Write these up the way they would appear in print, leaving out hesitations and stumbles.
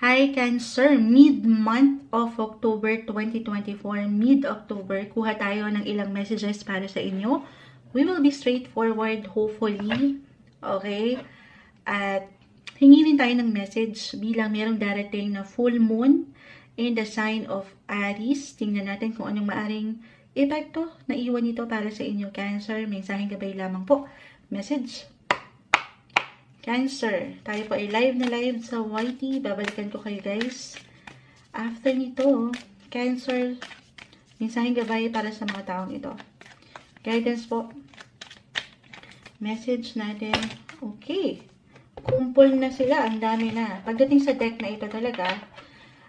Hi Cancer, mid-month of October 2024, mid-October, kuha tayo ng ilang messages para sa inyo. We will be straightforward, hopefully. Okay? At hingi rin tayo ng message bilang merong darating na full moon in the sign of Aries. Tingnan natin kung anong maaring epekto na iwan nito para sa inyo, Cancer. Mensaheng gabay lamang po. Message. Cancer, tayo po ay live na live sa YT. Babalikan ko kayo guys. After nito, Cancer, mensaheng gabay para sa mga taong ito. Guidance po. Message natin. Okay. Kumpul na sila. Ang dami na. Pagdating sa deck na ito talaga,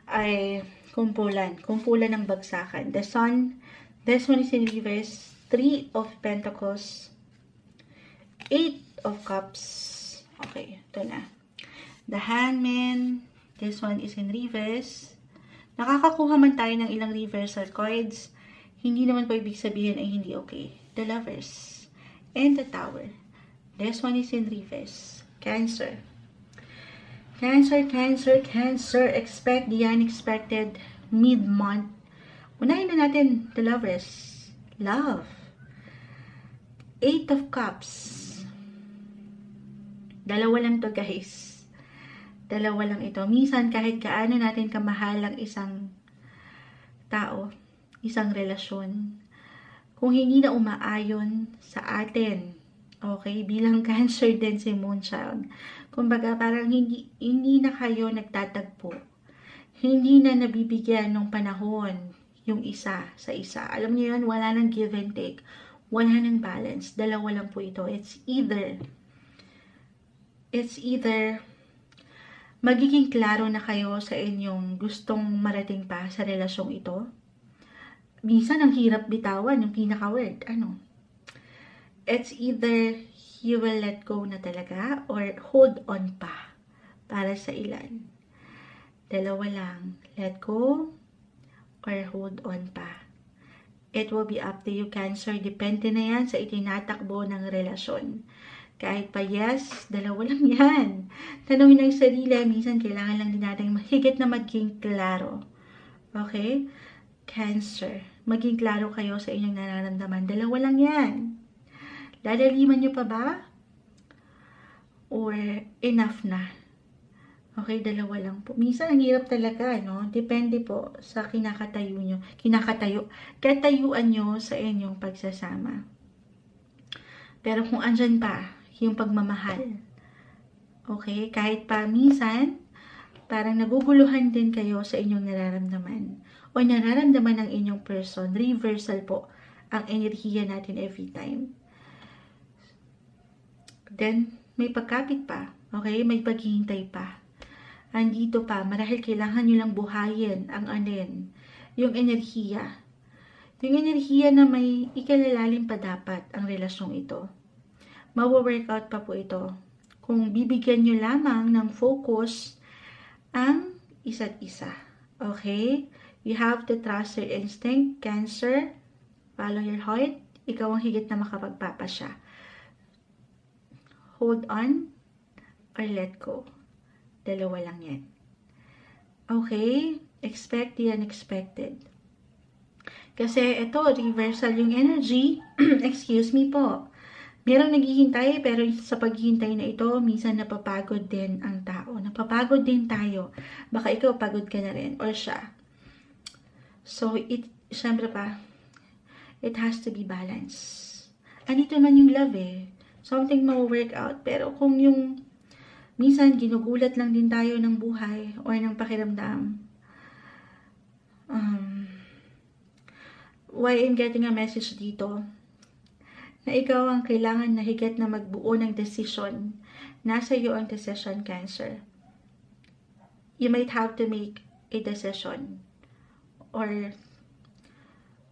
ay kumpulan. Kumpulan ng bagsakan. The Sun, this one is in reverse. 3 of Pentacles. 8 of Cups. Okay, ito na. The Hangman, this one is in reverse. Nakakakuha man tayo ng ilang reversal cards. Hindi naman po ibig sabihin ay hindi okay. The Lovers. And the Tower. This one is in reverse. Cancer. Cancer, Cancer, Cancer. Expect the unexpected mid-month. Unahin na natin the Lovers. Love. 8 of Cups. Dalawa lang to guys. Dalawa lang ito. Minsan kahit gaano natin kamahal ang isang tao, isang relasyon, kung hindi na umaayon sa atin, okay, bilang Cancer din si Moonchild, kumbaga parang hindi na kayo nagtatagpo. Hindi na nabibigyan ng panahon yung isa sa isa. Alam niyo yun, wala nang give and take. Wala nang balance. Dalawa lang po ito. It's either magiging klaro na kayo sa inyong gustong marating pa sa relasyong ito. Minsan ang hirap bitawan yung pinaka-word. It's either you will let go na talaga or hold on pa para sa ilan. Dalawa lang. Let go or hold on pa. It will be up to you, Cancer. Depende na yan sa itinatakbo ng relasyon. Kahit pa yes, dalawa lang yan. Tanungin ang sarili, minsan kailangan lang din natin mahigit na maging klaro. Okay? Cancer, maging klaro kayo sa inyong nararamdaman. Dalawa lang yan. Lalaliman nyo pa ba? Or enough na? Okay, dalawa lang po. Minsan ang hirap talaga, no? Depende po sa katayuan nyo sa inyong pagsasama. Pero kung andyan pa, yung pagmamahal. Okay? Kahit pa minsan, parang naguguluhan din kayo sa inyong nararamdaman. O nararamdaman ng inyong person. Reversal po ang enerhiya natin every time. Then, may pagkapit pa. Okay? May paghihintay pa. Andito pa. Marahil kailangan nyo lang buhayin ang yung enerhiya. Yung enerhiya na may ikalalalim pa dapat ang relasyong ito. Mawa-workout pa po ito. Kung bibigyan nyo lamang ng focus ang isa't isa. Okay? You have to trust your instinct, Cancer. Follow your heart. Ikaw ang higit na makapagpapasya. Hold on or let go. Dalawa lang yan. Okay? Expect the unexpected. Kasi ito, reversal yung energy. Excuse me po. Merong naghihintay, pero sa paghihintay na ito, minsan napapagod din ang tao. Napapagod din tayo. Baka ikaw pagod ka na rin, or siya. So, syempre pa, it has to be balanced. Andito man yung love eh. Something ma-work out. Pero kung yung, minsan ginugulat lang din tayo ng buhay, or ng pakiramdam. Why I'm getting a message dito, na ikaw ang kailangan na higit na magbuo ng decision. Nasa iyo ang decision, Cancer. You might have to make a decision. Or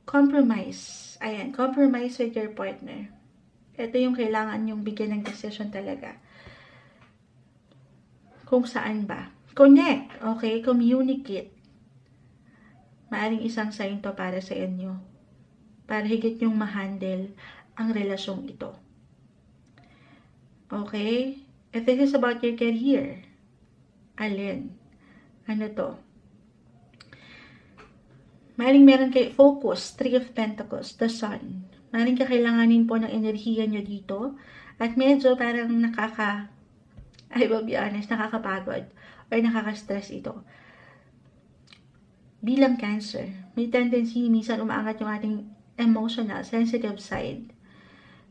compromise. Ayan, compromise with your partner. Ito yung kailangan yung bigyan ng decision talaga. Kung saan ba. Connect, okay? Communicate. Maaring isang sign to para sa inyo. Para higit yung ma-handle ang relasyong ito. Okay? If this is about your career, alin? ano to? Maring meron kayo focus, 3 of Pentacles, the Sun. Maring kakailanganin po ng enerhiya nyo dito. At medyo parang I will be honest, nakakapagod or nakaka-stress ito. Bilang Cancer, may tendency minsan umaangat yung ating emotional, sensitive side.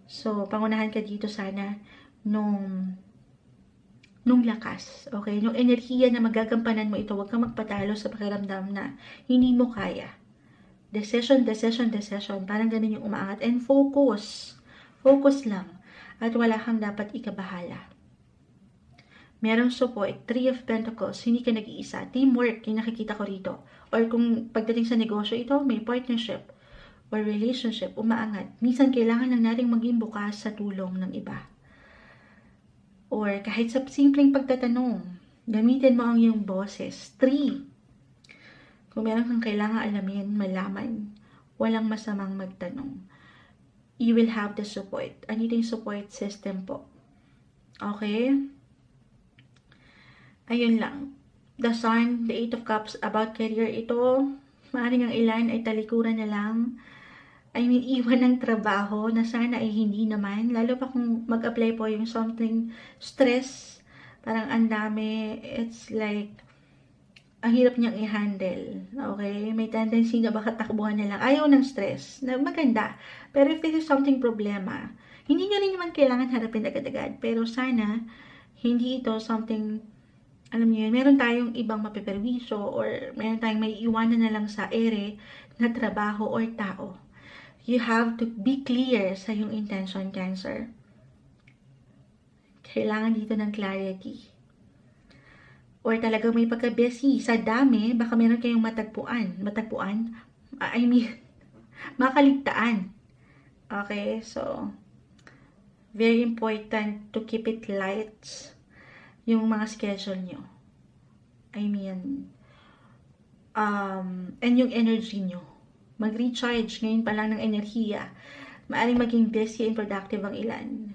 So, pangunahan ka dito sana nung lakas, okay? Nung enerhiya na magagampanan mo ito, huwag kang magpatalo sa pakiramdam na hindi mo kaya. Decision. Parang ganun yung umaangat. And focus. Focus lang. At wala kang dapat ikabahala. Merong support, 3 of Pentacles, hindi ka nag-iisa. Teamwork, yung nakikita ko rito. Or kung pagdating sa negosyo ito, may partnership or relationship, umaangat. Minsan kailangan lang nating maging bukas sa tulong ng iba. Or kahit sa simpleng pagtatanong, gamitin mo ang iyong boses. 3. Kung meron kang kailangan alamin, malaman, walang masamang magtanong. You will have the support. Ano yung support system po? Okay? Ayun lang. The Sun, the 8 of Cups, about career ito, maaaring ang ilan ay talikuran na lang. I mean, iwan ng trabaho na sana ay hindi naman. Lalo pa kung mag-apply po yung something stress. Parang ang dami. It's like, ang hirap niyang i-handle. Okay? May tendency na baka takbuhan na lang. Ayaw ng stress. Na maganda. Pero if this is something problema, hindi niyo rin naman kailangan harapin agad-agad. Pero sana, hindi ito something, alam niyo yun, meron tayong ibang mapiperwisyo or meron tayong may iwanan na lang sa ere na trabaho or tao. You have to be clear sa iyong intention, Cancer. Kailangan dito ng clarity. Or talaga may pagka-busy sa dami, baka meron kayong makaligtaan. Okay, so, very important to keep it light, yung mga schedule nyo. And yung energy nyo. Mag-recharge ngayon pa lang ng enerhiya. Maaring maging busy and productive ang ilan.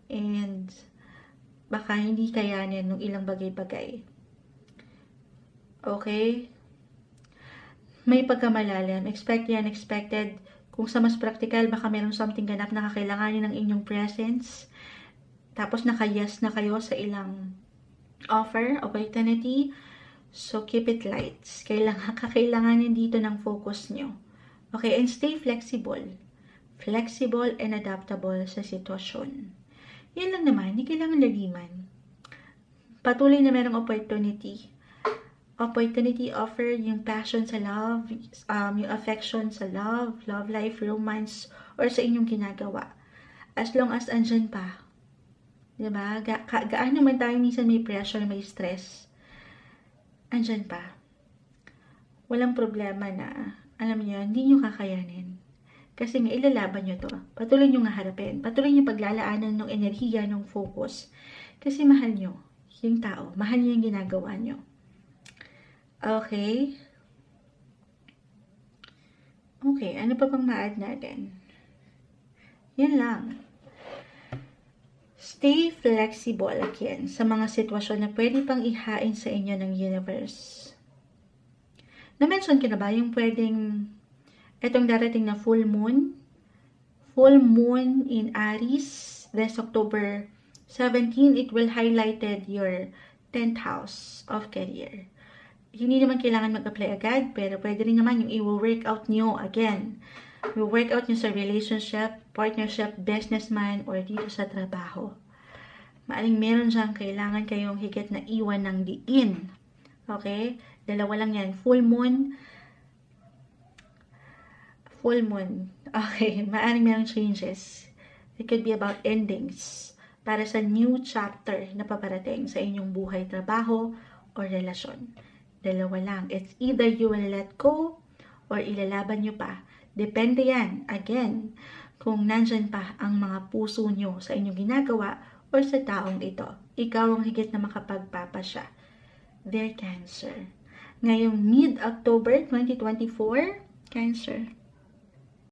And baka hindi kayanin ng ilang bagay-bagay. Okay? May pagkamalalim. Expect the unexpected. Kung sa mas practical, baka meron something ganap na kakailanganin ng inyong presence. Tapos naka-yes na kayo sa ilang offer, opportunity. So, keep it light. Kakailanganin dito ng focus nyo. Okay, and stay flexible. Flexible and adaptable sa sitwasyon. Yan lang naman, hindi kailangan laliman. Patuloy na merong opportunity. Opportunity offer yung passion sa love, yung affection sa love life, romance, or sa inyong ginagawa. As long as andyan pa. Diba? Gaano man tayo minsan may pressure, may stress. Andyan pa. Walang problema na, alam niyo, hindi nyo kakayanin. Kasi nga, ilalaban nyo to. Patuloy nyo nga harapin. Patuloy nyo paglalaanan ng enerhiya, ng focus. Kasi mahal nyo yung tao. Mahal nyo yung ginagawa nyo. Okay? Okay, ano pa bang ma-add natin? Yan lang. Stay flexible again sa mga sitwasyon na pwede pang ihain sa inyo ng universe. Na-mention ko na ba yung pwedeng itong darating na full moon? Full moon in Aries this October 17, it will highlighted your 10th house of career. Hindi naman kailangan mag-apply agad, pero pwede rin naman yung i-work out nyo again. I-work out nyo sa relationship, partnership, businessman, or dito sa trabaho. Maaring meron dyan, kailangan kayong higit na iwan ng diin. Okay? Dalawa lang yan. Full moon. Full moon. Okay. Maaring meron changes. It could be about endings. Para sa new chapter na paparating sa inyong buhay, trabaho, or relasyon. Dalawa lang. It's either you will let go or ilalaban nyo pa. Depende yan, again, kung nandyan pa ang mga puso nyo sa inyong ginagawa or sa taong ito. Ikaw ang higit na makapagpapasya. Dear Cancer. Ngayong mid-October 2024, Cancer.